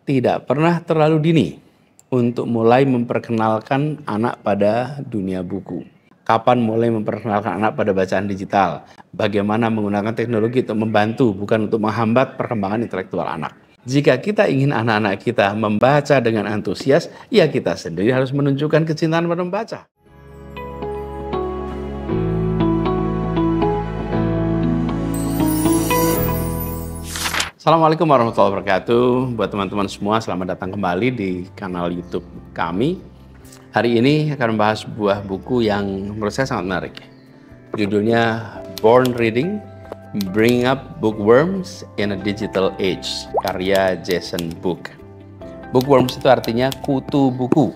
Tidak pernah terlalu dini untuk mulai memperkenalkan anak pada dunia buku. Kapan mulai memperkenalkan anak pada bacaan digital? Bagaimana menggunakan teknologi untuk membantu, bukan untuk menghambat perkembangan intelektual anak. Jika kita ingin anak-anak kita membaca dengan antusias, ya kita sendiri harus menunjukkan kecintaan pada membaca. Assalamualaikum warahmatullahi wabarakatuh. Buat teman-teman semua, selamat datang kembali di kanal YouTube kami. Hari ini akan membahas sebuah buku yang menurut saya sangat menarik. Judulnya Born Reading, Bringing Up Bookworms in a Digital Age, karya Jason Book. Bookworms itu artinya kutu buku.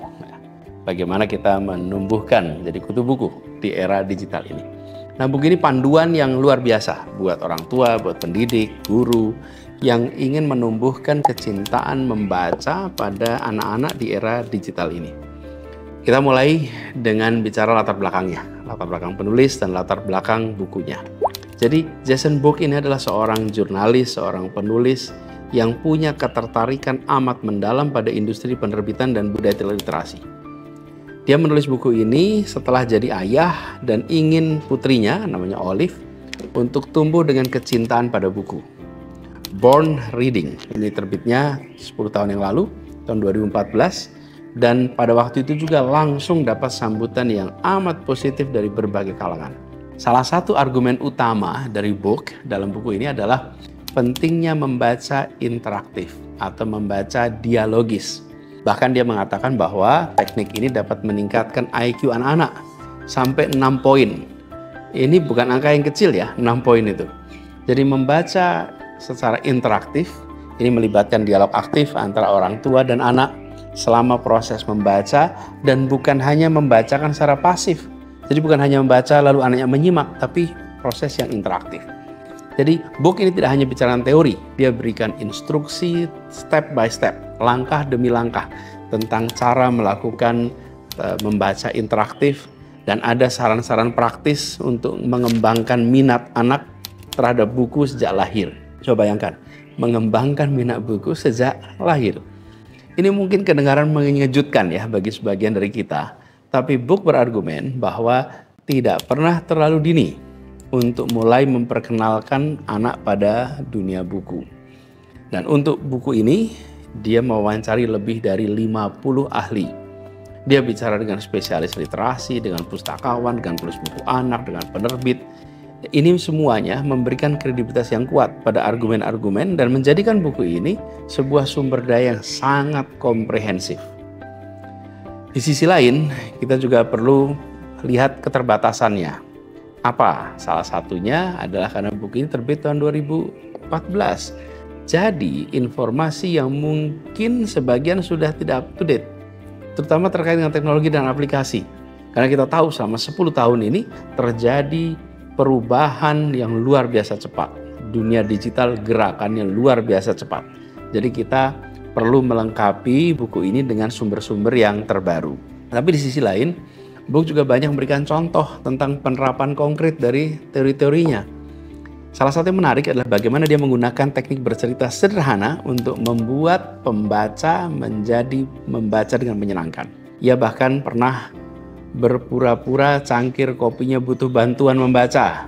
Bagaimana kita menumbuhkan jadi kutu buku di era digital ini. Nah, buku ini panduan yang luar biasa buat orang tua, buat pendidik, guru, yang ingin menumbuhkan kecintaan membaca pada anak-anak di era digital ini. Kita mulai dengan bicara latar belakangnya, latar belakang penulis dan latar belakang bukunya. Jadi Jason Book ini adalah seorang jurnalis, seorang penulis yang punya ketertarikan amat mendalam pada industri penerbitan dan budaya literasi. Dia menulis buku ini setelah jadi ayah dan ingin putrinya, namanya Olive, untuk tumbuh dengan kecintaan pada buku. Born Reading, ini terbitnya 10 tahun yang lalu, tahun 2014, dan pada waktu itu juga langsung dapat sambutan yang amat positif dari berbagai kalangan. Salah satu argumen utama dari Book dalam buku ini adalah pentingnya membaca interaktif atau membaca dialogis. Bahkan dia mengatakan bahwa teknik ini dapat meningkatkan IQ anak-anak sampai 6 poin. Ini bukan angka yang kecil ya, 6 poin itu. Jadi membaca secara interaktif, ini melibatkan dialog aktif antara orang tua dan anak selama proses membaca, dan bukan hanya membacakan secara pasif. Jadi bukan hanya membaca lalu anaknya menyimak, tapi proses yang interaktif. Jadi Book ini tidak hanya bicara teori, dia berikan instruksi step by step, langkah demi langkah tentang cara melakukan membaca interaktif, dan ada saran-saran praktis untuk mengembangkan minat anak terhadap buku sejak lahir. Coba bayangkan, mengembangkan minat buku sejak lahir. Ini mungkin kedengaran mengejutkan ya bagi sebagian dari kita, tapi Book berargumen bahwa tidak pernah terlalu dini untuk mulai memperkenalkan anak pada dunia buku. Dan untuk buku ini, dia mewawancari lebih dari 50 ahli. Dia bicara dengan spesialis literasi, dengan pustakawan, dengan penulis buku anak, dengan penerbit. Ini semuanya memberikan kredibilitas yang kuat pada argumen-argumen dan menjadikan buku ini sebuah sumber daya yang sangat komprehensif. Di sisi lain, kita juga perlu lihat keterbatasannya. Apa? Salah satunya adalah karena buku ini terbit tahun 2014. Jadi informasi yang mungkin sebagian sudah tidak up to date, terutama terkait dengan teknologi dan aplikasi. Karena kita tahu selama 10 tahun ini terjadi perubahan yang luar biasa cepat. Dunia digital gerakannya luar biasa cepat. Jadi kita perlu melengkapi buku ini dengan sumber-sumber yang terbaru. Tapi di sisi lain, Book juga banyak memberikan contoh tentang penerapan konkret dari teori-teorinya. Salah satu yang menarik adalah bagaimana dia menggunakan teknik bercerita sederhana untuk membuat pembaca menjadi membaca dengan menyenangkan. Ia bahkan pernah berpura-pura cangkir kopinya butuh bantuan membaca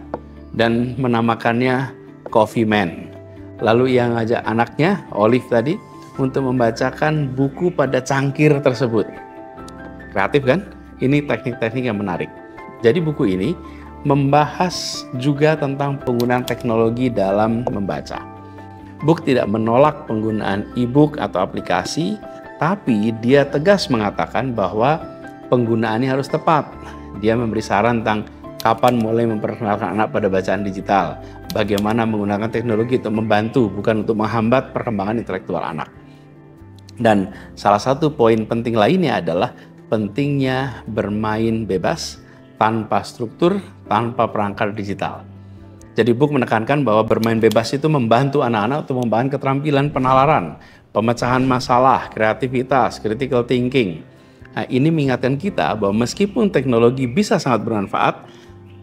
dan menamakannya Coffee Man. Lalu ia ngajak anaknya, Olive tadi, untuk membacakan buku pada cangkir tersebut. Kreatif kan? Ini teknik-teknik yang menarik. Jadi buku ini membahas juga tentang penggunaan teknologi dalam membaca. Book tidak menolak penggunaan e-book atau aplikasi, tapi dia tegas mengatakan bahwa penggunaannya harus tepat. Dia memberi saran tentang kapan mulai memperkenalkan anak pada bacaan digital, bagaimana menggunakan teknologi untuk membantu, bukan untuk menghambat perkembangan intelektual anak. Dan salah satu poin penting lainnya adalah pentingnya bermain bebas, tanpa struktur, tanpa perangkat digital. Jadi Book menekankan bahwa bermain bebas itu membantu anak-anak untuk membangun keterampilan penalaran, pemecahan masalah, kreativitas, critical thinking. Nah, ini mengingatkan kita bahwa meskipun teknologi bisa sangat bermanfaat,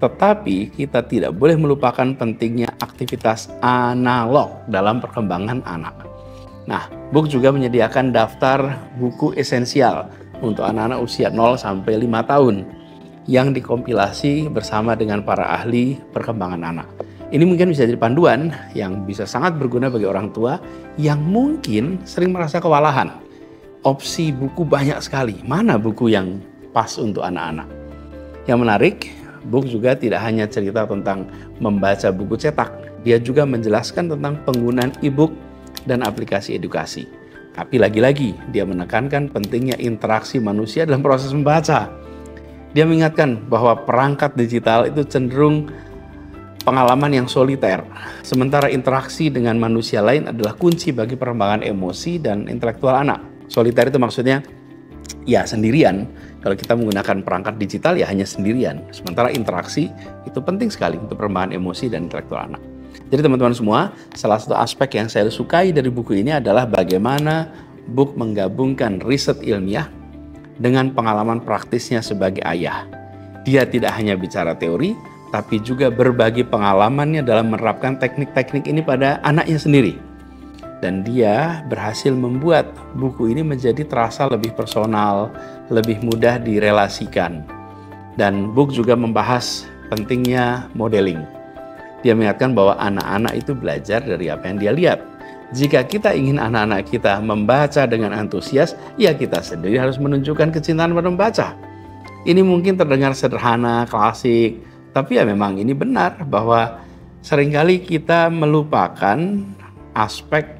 tetapi kita tidak boleh melupakan pentingnya aktivitas analog dalam perkembangan anak. Nah, Book juga menyediakan daftar buku esensial untuk anak-anak usia 0 sampai 5 tahun yang dikompilasi bersama dengan para ahli perkembangan anak. Ini mungkin bisa jadi panduan yang bisa sangat berguna bagi orang tua yang mungkin sering merasa kewalahan. Opsi buku banyak sekali, mana buku yang pas untuk anak-anak? Yang menarik, Book juga tidak hanya cerita tentang membaca buku cetak, dia juga menjelaskan tentang penggunaan e-book dan aplikasi edukasi. Tapi lagi-lagi, dia menekankan pentingnya interaksi manusia dalam proses membaca. Dia mengingatkan bahwa perangkat digital itu cenderung pengalaman yang soliter, sementara interaksi dengan manusia lain adalah kunci bagi perkembangan emosi dan intelektual anak. Soliter itu maksudnya ya sendirian. Kalau kita menggunakan perangkat digital ya hanya sendirian. Sementara interaksi itu penting sekali untuk perkembangan emosi dan intelektual anak. Jadi teman-teman semua, salah satu aspek yang saya sukai dari buku ini adalah bagaimana Book menggabungkan riset ilmiah dengan pengalaman praktisnya sebagai ayah. Dia tidak hanya bicara teori, tapi juga berbagi pengalamannya dalam menerapkan teknik-teknik ini pada anaknya sendiri. Dan dia berhasil membuat buku ini menjadi terasa lebih personal, lebih mudah direlasikan. Dan Book juga membahas pentingnya modeling. Dia mengingatkan bahwa anak-anak itu belajar dari apa yang dia lihat. Jika kita ingin anak-anak kita membaca dengan antusias, ya kita sendiri harus menunjukkan kecintaan pada membaca. Ini mungkin terdengar sederhana, klasik, tapi ya memang ini benar bahwa seringkali kita melupakan aspek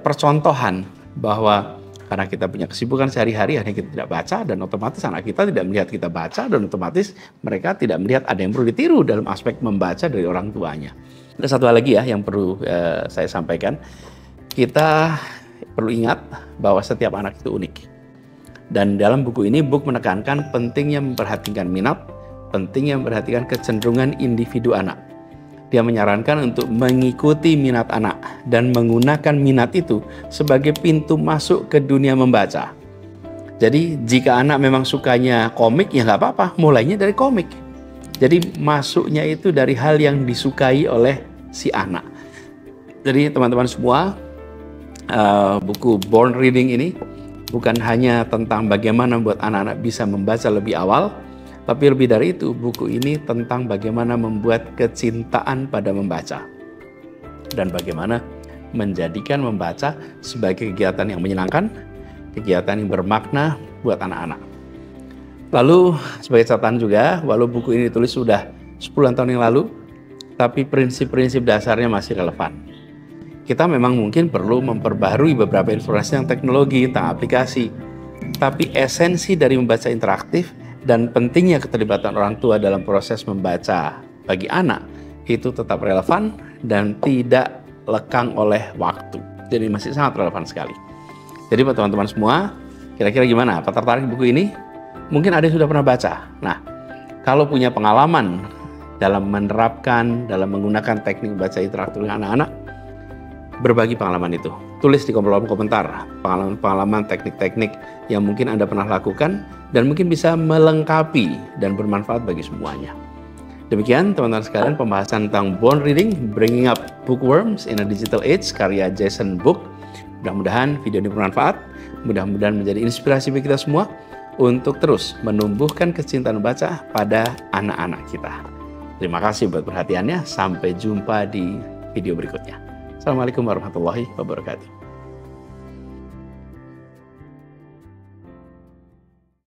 percontohan bahwa karena kita punya kesibukan sehari-hari hanya kita tidak baca dan otomatis anak kita tidak melihat kita baca dan otomatis mereka tidak melihat ada yang perlu ditiru dalam aspek membaca dari orang tuanya. Ada satu hal lagi ya yang perlu saya sampaikan. Kita perlu ingat bahwa setiap anak itu unik. Dan dalam buku ini Book menekankan pentingnya memperhatikan minat, pentingnya memperhatikan kecenderungan individu anak. Dia menyarankan untuk mengikuti minat anak dan menggunakan minat itu sebagai pintu masuk ke dunia membaca. Jadi jika anak memang sukanya komik, ya nggak apa-apa, mulainya dari komik. Jadi masuknya itu dari hal yang disukai oleh si anak. Jadi teman-teman semua, buku Born Reading ini bukan hanya tentang bagaimana membuat anak-anak bisa membaca lebih awal, tapi lebih dari itu, buku ini tentang bagaimana membuat kecintaan pada membaca. Dan bagaimana menjadikan membaca sebagai kegiatan yang menyenangkan, kegiatan yang bermakna buat anak-anak. Lalu, sebagai catatan juga, walau buku ini ditulis sudah 10 tahun yang lalu, tapi prinsip-prinsip dasarnya masih relevan. Kita memang mungkin perlu memperbaharui beberapa informasi tentang teknologi, tentang aplikasi, tapi esensi dari membaca interaktif dan pentingnya keterlibatan orang tua dalam proses membaca bagi anak itu tetap relevan dan tidak lekang oleh waktu. Jadi masih sangat relevan sekali. Jadi buat teman-teman semua, kira-kira gimana? Apa tertarik buku ini? Mungkin ada yang sudah pernah baca. Nah, kalau punya pengalaman dalam menerapkan, dalam menggunakan teknik baca interaktif dengan anak-anak, berbagi pengalaman itu. Tulis di kolom komentar pengalaman teknik-teknik yang mungkin Anda pernah lakukan dan mungkin bisa melengkapi dan bermanfaat bagi semuanya. Demikian teman-teman sekalian pembahasan tentang Born Reading, Bringing Up Bookworms in a Digital Age karya Jason Book. Mudah-mudahan video ini bermanfaat, mudah-mudahan menjadi inspirasi bagi kita semua untuk terus menumbuhkan kecintaan membaca pada anak-anak kita. Terima kasih buat perhatiannya, sampai jumpa di video berikutnya. Assalamualaikum warahmatullahi wabarakatuh.